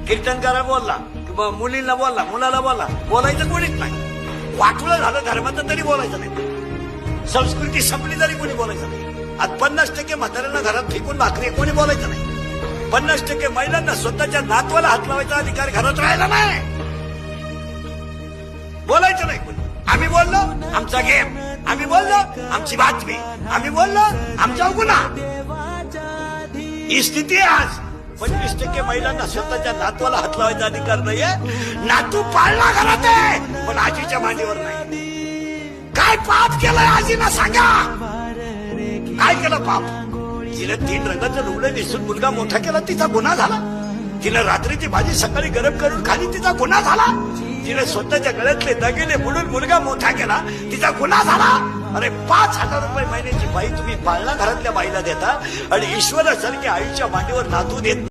कीर्तनकारा बोलला किंवा मुलींना बोलला, मुलाला बोलला, बोलायचं कोणीच नाही. वाटलं झालं धर्माचं तरी बोलायचं नाही. संस्कृती संपली तरी कोणी बोलायचं नाही. आज 50% म्हाताऱ्यांना घरात फेकून भाकरी कोणी बोलायचं नाही. 50% महिलांना स्वतःच्या नातवाला हात लावायचा अधिकार घरात राहायला नाही. बोलायचं नाही कोणी. आम्ही बोललो आमचा गेम, आम्ही बोललो आमची बातमी, आम्ही बोललो आमचा गुन्हा. ही स्थिती आहे आज. 25% महिलांना स्वतःच्या नातवाला हात लावायचा अधिकार नाहीये. नातू पाळला घरात आहे पण आजीच्या मांडीवर नाही. काय पाप केलंय आजीला सांगा. काय केलं पाप? तिने 3 रंगाचं लुगडं नेसून मुलगा मोठा केला, तिचा गुन्हा झाला. तिने रात्रीची भाजी सकाळी गरम करून खाली, तिचा गुन्हा झाला. तिने स्वतःच्या गळ्यातले दागिने मोडून मुलगा मोठा केला, तिचा गुन्हा झाला. अरे 5,000 रुपये महिन्याची बाई तुम्ही पाळणा घरातल्या बाईला देता आणि ईश्वरासारख्या आईच्या मांडीवर नातू देत